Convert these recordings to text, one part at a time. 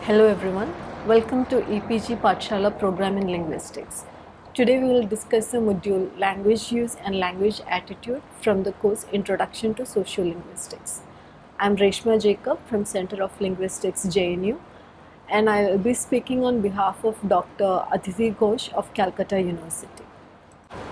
Hello everyone, welcome to EPG Pathshala program in linguistics. Today we will discuss the module Language Use and Language Attitude from the course Introduction to Sociolinguistics. I am Reshma Jacob from Center of Linguistics JNU and I will be speaking on behalf of Dr. Aditi Ghosh of Calcutta University.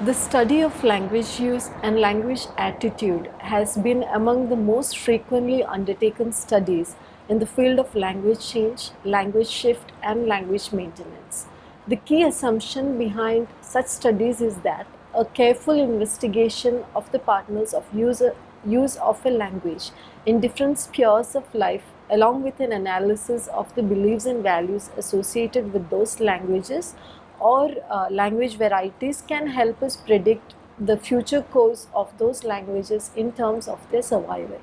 The study of language use and language attitude has been among the most frequently undertaken studies in the field of language change, language shift, and language maintenance. The key assumption behind such studies is that a careful investigation of the partners of use of a language in different spheres of life, along with an analysis of the beliefs and values associated with those languages or language varieties, can help us predict the future course of those languages in terms of their survival.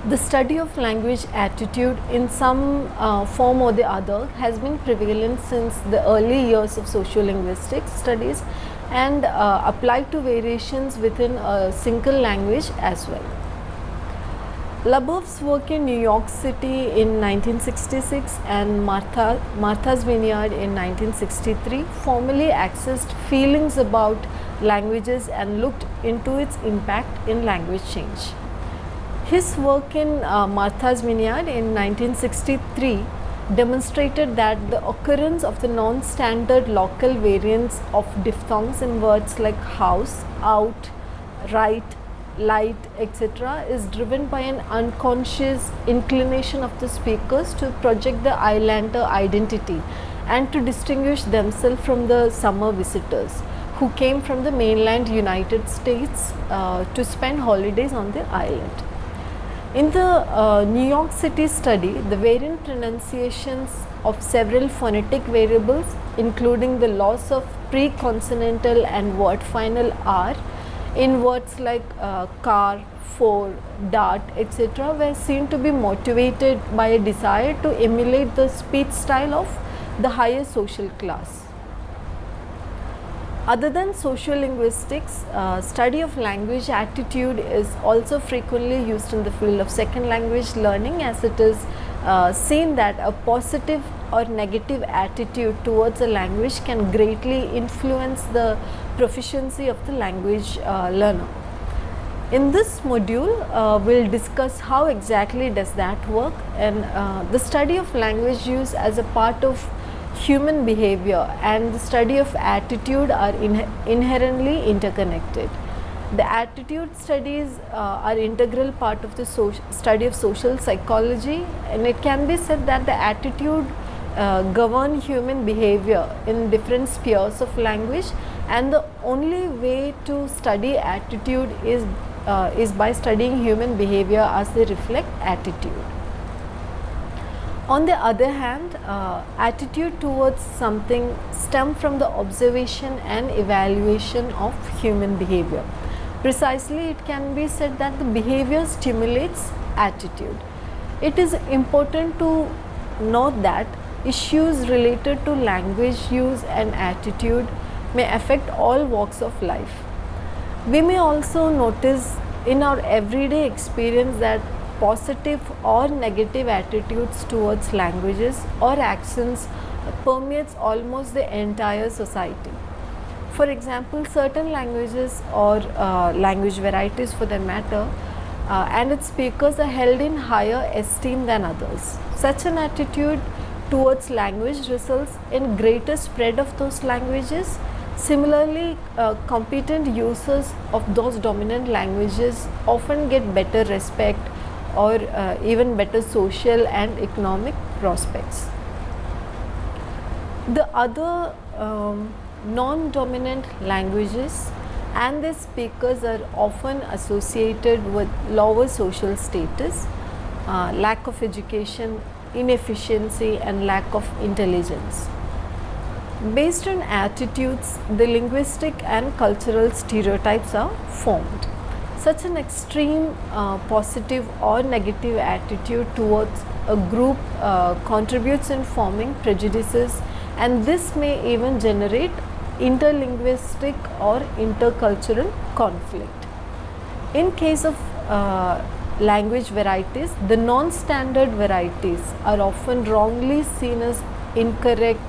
The study of language attitude in some form or the other has been prevalent since the early years of sociolinguistics studies and applied to variations within a single language as well. Labov's work in New York City in 1966 and Martha's Vineyard in 1963 formally accessed feelings about languages and looked into its impact in language change. His work in Martha's Vineyard in 1963 demonstrated that the occurrence of the non-standard local variants of diphthongs in words like house, out, right, light, etc. is driven by an unconscious inclination of the speakers to project the islander identity and to distinguish themselves from the summer visitors who came from the mainland United States to spend holidays on the island. In the New York City study, the variant pronunciations of several phonetic variables, including the loss of pre-consonantal and word final R in words like car, for, dart, etc., were seen to be motivated by a desire to emulate the speech style of the higher social class. Other than sociolinguistics, study of language attitude is also frequently used in the field of second language learning, as it is seen that a positive or negative attitude towards a language can greatly influence the proficiency of the language learner. In this module, we'll discuss how exactly does that work, and the study of language use as a part of human behavior and the study of attitude are inherently interconnected. The attitude studies are integral part of the study of social psychology, and it can be said that the attitude govern human behavior in different spheres of language, and the only way to study attitude is by studying human behavior as they reflect attitude. On the other hand, attitude towards something stems from the observation and evaluation of human behavior. Precisely, it can be said that the behavior stimulates attitude. It is important to note that issues related to language use and attitude may affect all walks of life. We may also notice in our everyday experience that positive or negative attitudes towards languages or accents permeates almost the entire society. For example, certain languages or language varieties for that matter and its speakers are held in higher esteem than others. Such an attitude towards language results in greater spread of those languages. Similarly, competent users of those dominant languages often get better respect or even better social and economic prospects. The other non-dominant languages and their speakers are often associated with lower social status, lack of education, inefficiency, and lack of intelligence. Based on attitudes, the linguistic and cultural stereotypes are formed. Such an extreme positive or negative attitude towards a group contributes in forming prejudices, and this may even generate interlinguistic or intercultural conflict. In case of language varieties, the non-standard varieties are often wrongly seen as incorrect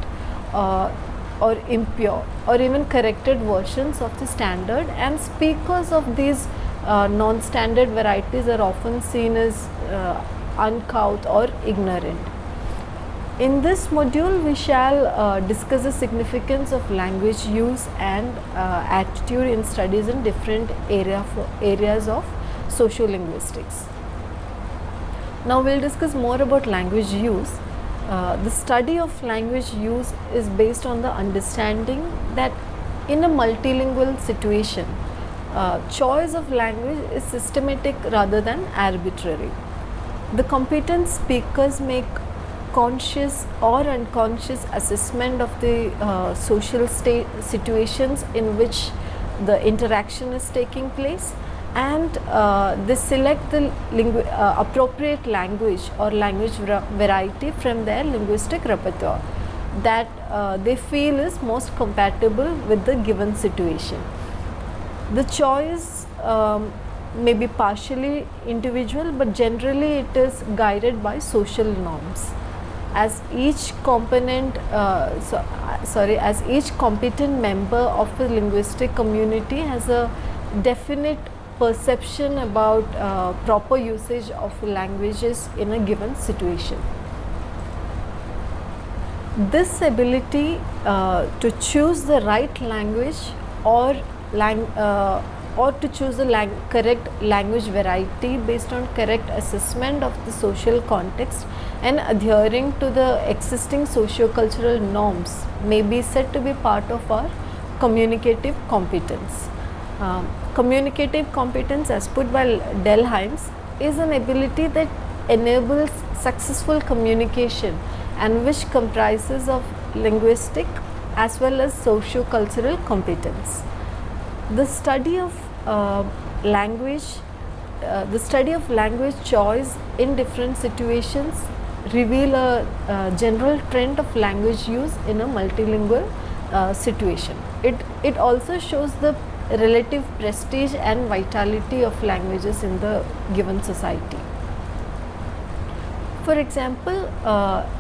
or impure or even corrected versions of the standard, and speakers of these non-standard varieties are often seen as uncouth or ignorant. In this module, we shall discuss the significance of language use and attitude in studies in different areas of sociolinguistics. Now we will discuss more about language use. The study of language use is based on the understanding that in a multilingual situation, choice of language is systematic rather than arbitrary. The competent speakers make conscious or unconscious assessment of the social situations in which the interaction is taking place, and they select the appropriate language or language variety from their linguistic repertoire that they feel is most compatible with the given situation. The choice may be partially individual, but generally it is guided by social norms. As each competent member of the linguistic community has a definite perception about proper usage of languages in a given situation. This ability to choose the right language or to choose the correct language variety based on correct assessment of the social context and adhering to the existing socio-cultural norms may be said to be part of our communicative competence. Communicative competence, as put by Delheims, is an ability that enables successful communication and which comprises of linguistic as well as socio-cultural competence. The study of language choice in different situations reveal a general trend of language use in a multilingual situation. It also shows the relative prestige and vitality of languages in the given society. For example,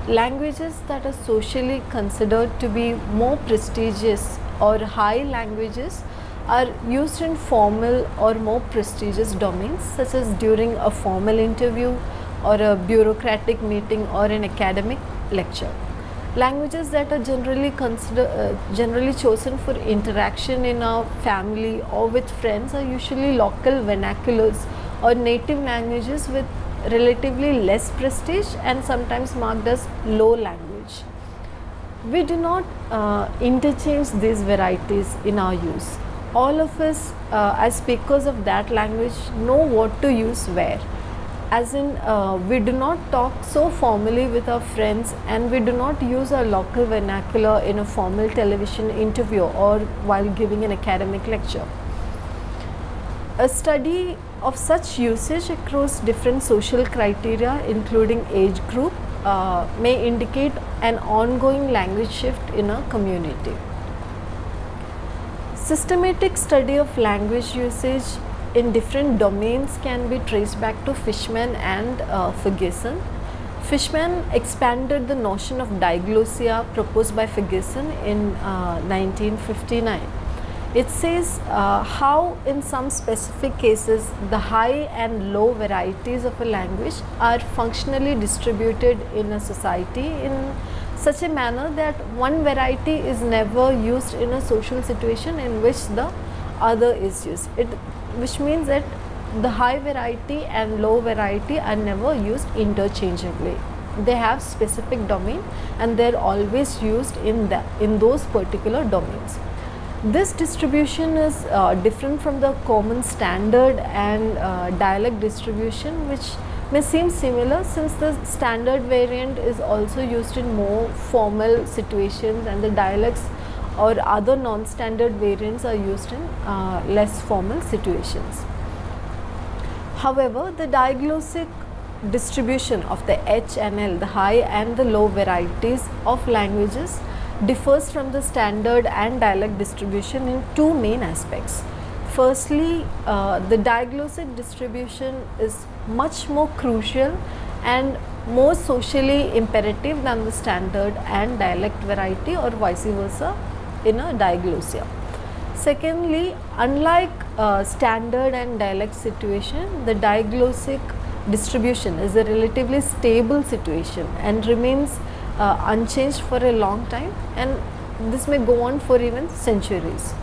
languages that are socially considered to be more prestigious or high languages are used in formal or more prestigious domains, such as during a formal interview or a bureaucratic meeting or an academic lecture. Languages that are generally chosen for interaction in a family or with friends are usually local vernaculars or native languages with relatively less prestige and sometimes marked as low language. We do not interchange these varieties in our use. All of us as speakers of that language know what to use where. As in, we do not talk so formally with our friends, and we do not use our local vernacular in a formal television interview or while giving an academic lecture. A study of such usage across different social criteria, including age group, may indicate an ongoing language shift in a community. Systematic study of language usage in different domains can be traced back to Fishman and Ferguson. Fishman expanded the notion of diglossia proposed by Ferguson in 1959. It says how in some specific cases the high and low varieties of a language are functionally distributed in a society in such a manner that one variety is never used in a social situation in which the other is used. Which means that the high variety and low variety are never used interchangeably. They have specific domain and they are always used in those particular domains. This distribution is different from the common standard and dialect distribution, which may seem similar since the standard variant is also used in more formal situations and the dialects or other non-standard variants are used in less formal situations. However, the diglossic distribution of the H and L, the high and the low varieties of languages, differs from the standard and dialect distribution in two main aspects. Firstly, the diglossic distribution is much more crucial and more socially imperative than the standard and dialect variety, or vice versa in a diglossia. Secondly, unlike standard and dialect situation, the diglossic distribution is a relatively stable situation and remains unchanged for a long time, and this may go on for even centuries.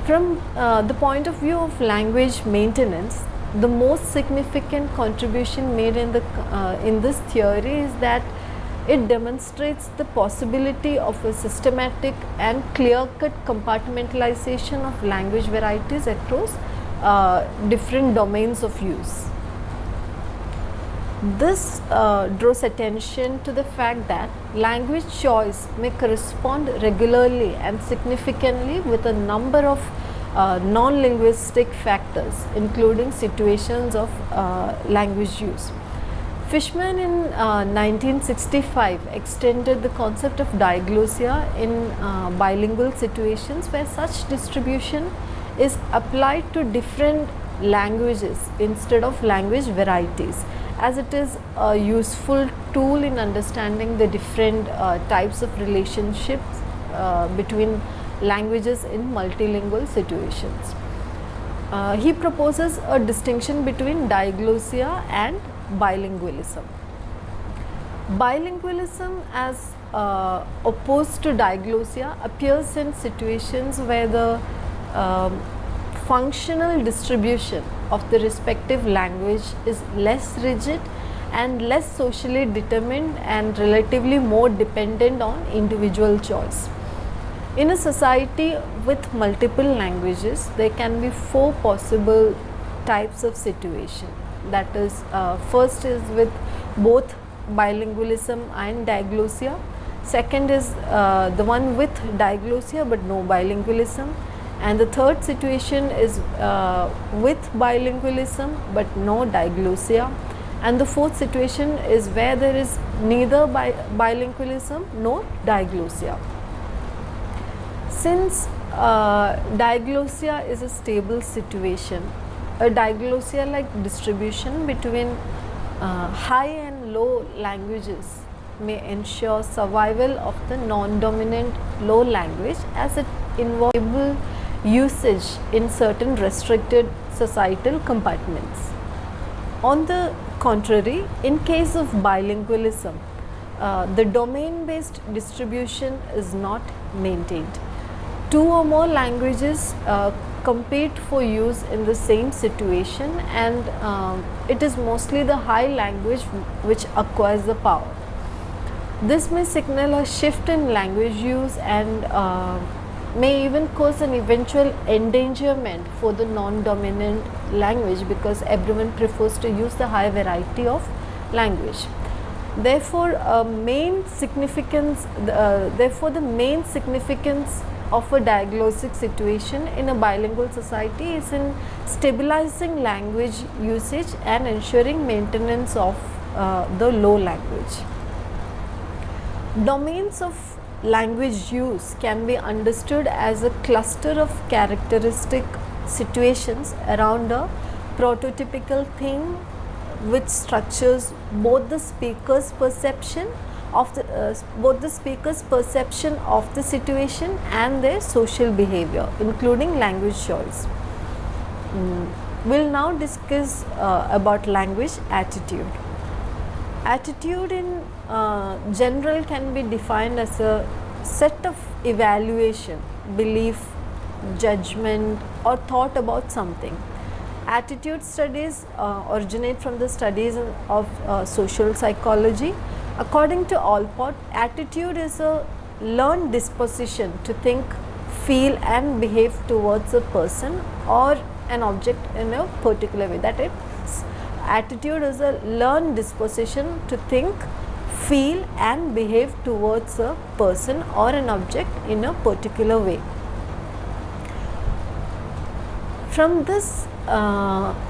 From the point of view of language maintenance, the most significant contribution made in this theory is that it demonstrates the possibility of a systematic and clear-cut compartmentalization of language varieties across different domains of use. This draws attention to the fact that language choice may correspond regularly and significantly with a number of non-linguistic factors, including situations of language use. Fishman in 1965 extended the concept of diglossia in bilingual situations where such distribution is applied to different languages instead of language varieties, as it is a useful tool in understanding the different types of relationships between languages in multilingual situations. He proposes a distinction between diglossia and bilingualism. Bilingualism, as opposed to diglossia, appears in situations where the functional distribution of the respective language is less rigid and less socially determined and relatively more dependent on individual choice. In a society with multiple languages, there can be four possible types of situation. That is, first is with both bilingualism and diglossia. Second is the one with diglossia but no bilingualism. And the third situation is with bilingualism but no diglossia. And the fourth situation is where there is neither bilingualism nor diglossia. Since diglossia is a stable situation, a diglossia-like distribution between high and low languages may ensure survival of the non-dominant low language, as it involves usage in certain restricted societal compartments. On the contrary, in case of bilingualism, the domain-based distribution is not maintained. Two or more languages compete for use in the same situation, and it is mostly the high language which acquires the power. This may signal a shift in language use and may even cause an eventual endangerment for the non-dominant language, because everyone prefers to use the high variety of language. Therefore, the main significance of a diglossic situation in a bilingual society is in stabilizing language usage and ensuring maintenance of the low language. Domains of language use can be understood as a cluster of characteristic situations around a prototypical theme, which structures both the speaker's perception of the situation and their social behavior, including language choice. We'll now discuss about language attitude. Attitude in general can be defined as a set of evaluation, belief, judgment, or thought about something. Attitude studies originate from the studies of social psychology. According to Allport, attitude is a learned disposition to think, feel, and behave towards a person or an object in a particular way. That is, attitude is a learned disposition to think, feel, and behave towards a person or an object in a particular way. From this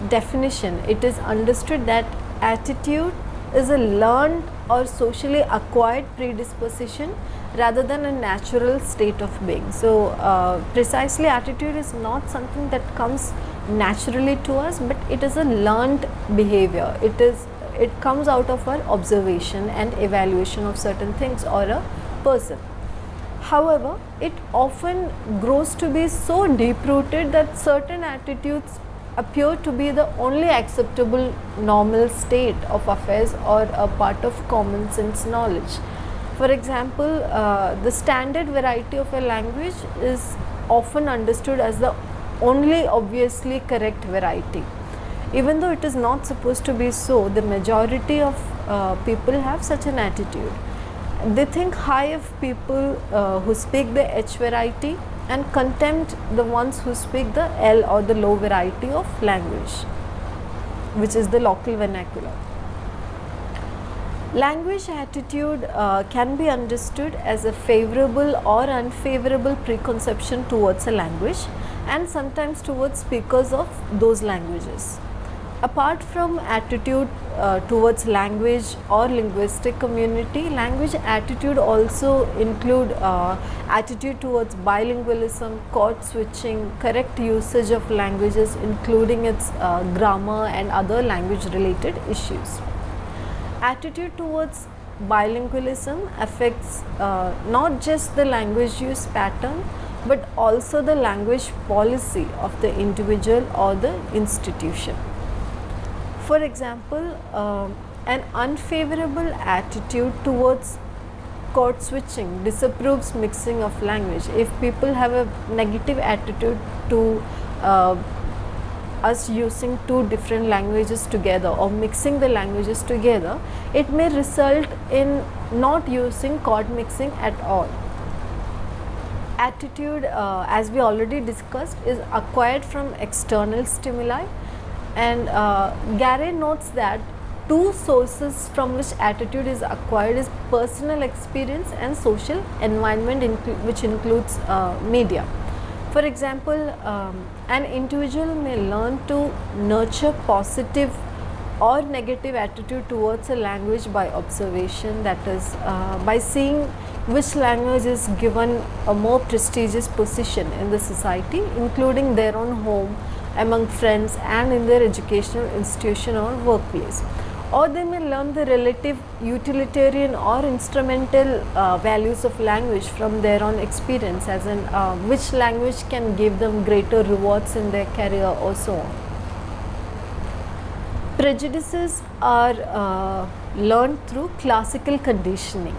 definition, it is understood that attitude is a learned or socially acquired predisposition rather than a natural state of being. So precisely, attitude is not something that comes naturally to us, but it is a learned behavior. It comes out of our observation and evaluation of certain things or a person. However, it often grows to be so deep rooted that certain attitudes appear to be the only acceptable normal state of affairs or a part of common sense knowledge. For example, the standard variety of a language is often understood as the only obviously correct variety. Even though it is not supposed to be so, the majority of people have such an attitude. They think high of people who speak the H variety and contempt the ones who speak the L or the low variety of language, which is the local vernacular. Language attitude can be understood as a favorable or unfavorable preconception towards a language and sometimes towards speakers of those languages. Apart from attitude towards language or linguistic community, language attitude also include attitude towards bilingualism, code switching, correct usage of languages including its grammar and other language related issues. Attitude towards bilingualism affects not just the language use pattern but also the language policy of the individual or the institution. For example, an unfavorable attitude towards code switching disapproves mixing of language. If people have a negative attitude to us using two different languages together or mixing the languages together, it may result in not using chord mixing at all. Attitude, as we already discussed, is acquired from external stimuli, and Gary notes that two sources from which attitude is acquired is personal experience and social environment, which includes media. For example, an individual may learn to nurture positive or negative attitude towards a language by observation, that is, by seeing which language is given a more prestigious position in the society, including their own home, among friends, and in their educational institution or workplace. Or they may learn the relative utilitarian or instrumental values of language from their own experience, as in which language can give them greater rewards in their career or so on. Prejudices are learned through classical conditioning.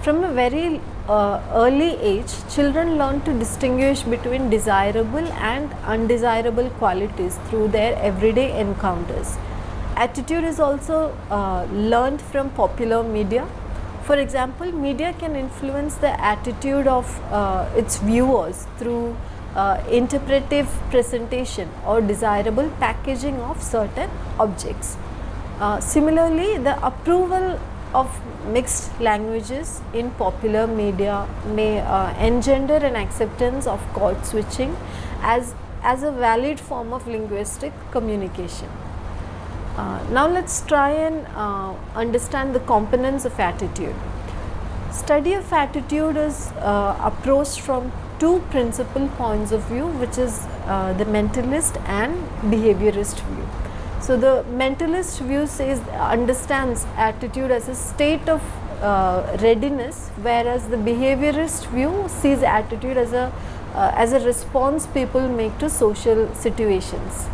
From a very early age, children learn to distinguish between desirable and undesirable qualities through their everyday encounters. Attitude is also learned from popular media. For example, media can influence the attitude of its viewers through interpretive presentation or desirable packaging of certain objects. Similarly, the approval of mixed languages in popular media may engender an acceptance of code switching as a valid form of linguistic communication. Now let's try and understand the components of attitude. Study of attitude is approached from two principal points of view, which is the mentalist and behaviorist view. So the mentalist view understands attitude as a state of readiness, whereas the behaviorist view sees attitude as a response people make to social situations.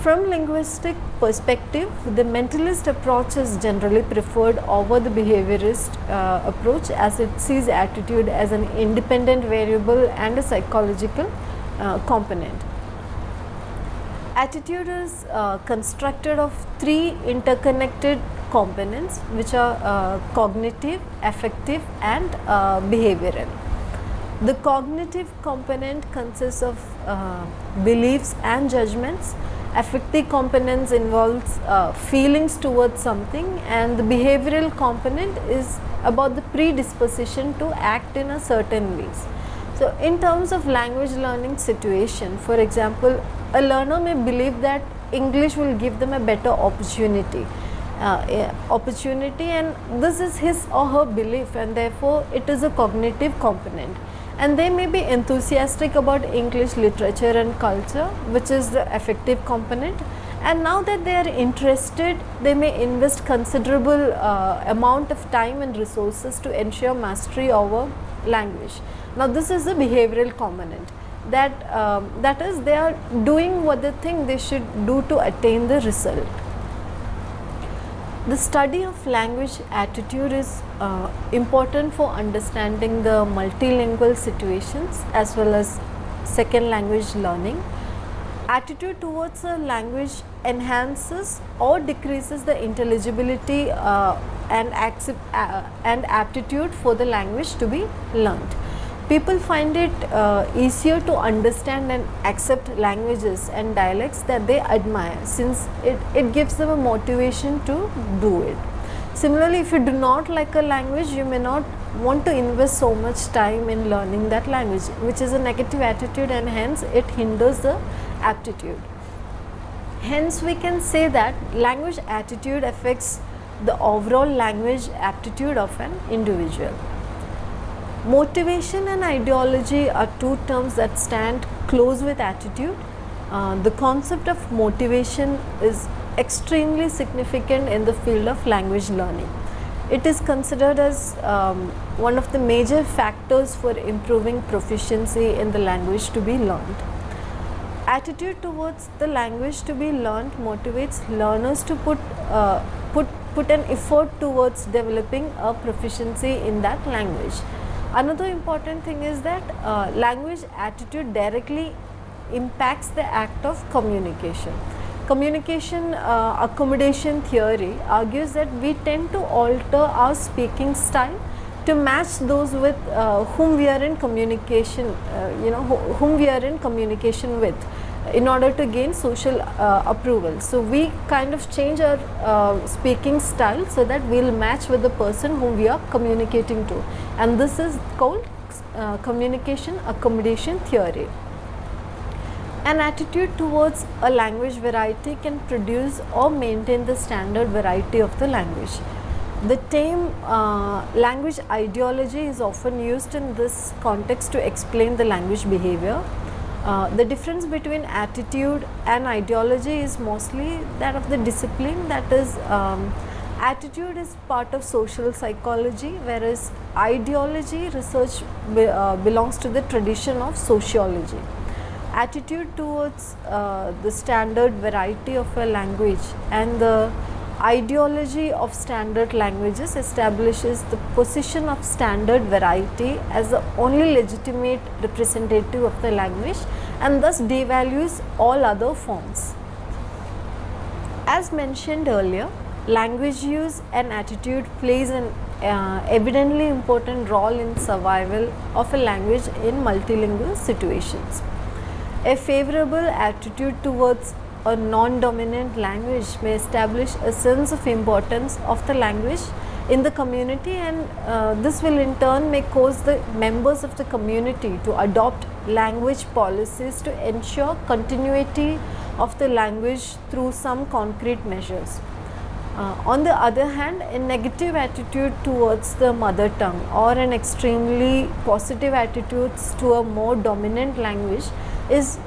From linguistic perspective, the mentalist approach is generally preferred over the behaviorist approach, as it sees attitude as an independent variable and a psychological component. Attitude is constructed of three interconnected components, which are cognitive, affective, and behavioral. The cognitive component consists of beliefs and judgments. Affective components involves feelings towards something, and the behavioral component is about the predisposition to act in a certain ways. So in terms of language learning situation, for example, a learner may believe that English will give them a better opportunity, opportunity, and this is his or her belief, and therefore it is a cognitive component. And they may be enthusiastic about English literature and culture, which is the affective component. And now that they are interested, they may invest considerable amount of time and resources to ensure mastery over language. Now this is the behavioral component, that is, they are doing what they think they should do to attain the result. The study of language attitude is important for understanding the multilingual situations as well as second language learning. Attitude towards a language enhances or decreases the intelligibility and aptitude for the language to be learned. People find it easier to understand and accept languages and dialects that they admire, since it gives them a motivation to do it. Similarly, if you do not like a language, you may not want to invest so much time in learning that language, which is a negative attitude, and hence it hinders the aptitude. Hence we can say that language attitude affects the overall language aptitude of an individual. Motivation and ideology are two terms that stand close with attitude. The concept of motivation is extremely significant in the field of language learning. It is considered as one of the major factors for improving proficiency in the language to be learned. Attitude towards the language to be learned motivates learners to put an effort towards developing a proficiency in that language. Another important thing is that language attitude directly impacts the act of communication. Communication accommodation theory argues that we tend to alter our speaking style to match those with whom we are in communication, whom we are in communication with, in order to gain social approval. So we kind of change our speaking style so that we'll match with the person whom we are communicating to, and this is called communication accommodation theory. An attitude towards a language variety can produce or maintain the standard variety of the language. The term language ideology is often used in this context to explain the language behavior. The difference between attitude and ideology is mostly that of the discipline, that is, attitude is part of social psychology, whereas ideology research belongs to the tradition of sociology. Attitude towards the standard variety of a language and the ideology of standard languages establishes the position of standard variety as the only legitimate representative of the language, and thus devalues all other forms. As mentioned earlier, language use and attitude plays an evidently important role in survival of a language in multilingual situations. A favorable attitude towards a non-dominant language may establish a sense of importance of the language in the community, and this will in turn may cause the members of the community to adopt language policies to ensure continuity of the language through some concrete measures. On the other hand, a negative attitude towards the mother tongue or an extremely positive attitude to a more dominant language is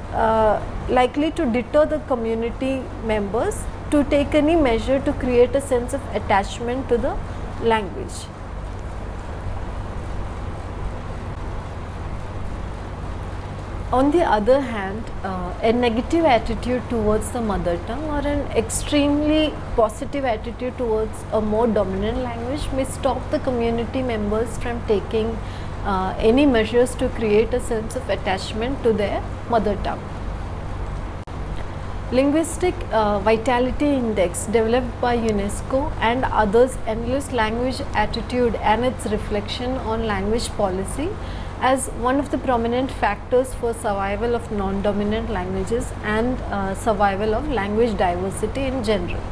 likely to deter the community members to take any measure to create a sense of attachment to the language. On the other hand, a negative attitude towards the mother tongue or an extremely positive attitude towards a more dominant language may stop the community members from taking any measures to create a sense of attachment to their mother tongue. Linguistic Vitality Index developed by UNESCO and others enlists language attitude and its reflection on language policy as one of the prominent factors for survival of non-dominant languages and survival of language diversity in general.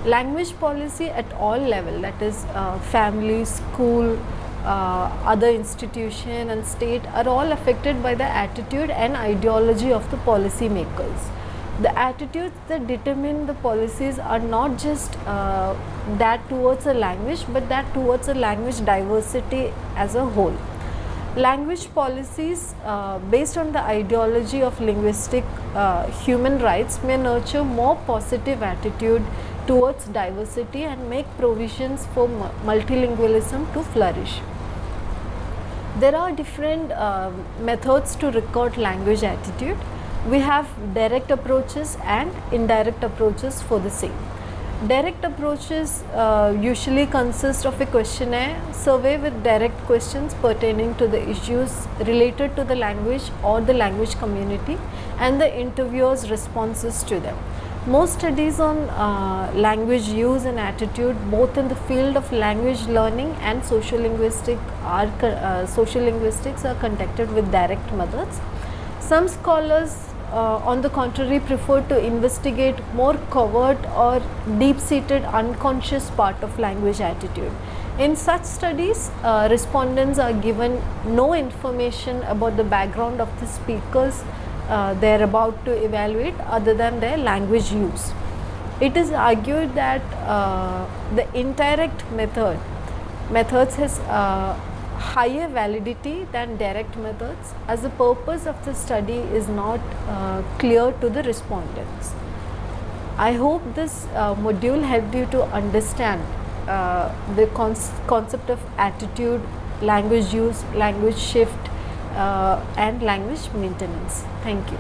Language policy at all levels, that is family, school, other institution and state, are all affected by the attitude and ideology of the policy makers. The attitudes that determine the policies are not just that towards a language, but that towards a language diversity as a whole. Language policies based on the ideology of linguistic human rights may nurture more positive attitude towards diversity and make provisions for multilingualism to flourish. There are different methods to record language attitude. We have direct approaches and indirect approaches for the same. Direct approaches usually consist of a questionnaire survey with direct questions pertaining to the issues related to the language or the language community and the interviewer's responses to them. Most studies on language use and attitude, both in the field of language learning and sociolinguistics are conducted with direct methods. Some scholars on the contrary prefer to investigate more covert or deep-seated unconscious part of language attitude. In such studies, respondents are given no information about the background of the speakers they are about to evaluate other than their language use. It is argued that the indirect methods has higher validity than direct methods, as the purpose of the study is not clear to the respondents. I hope this module helped you to understand the concept of attitude, language use, language shift and language maintenance. Thank you.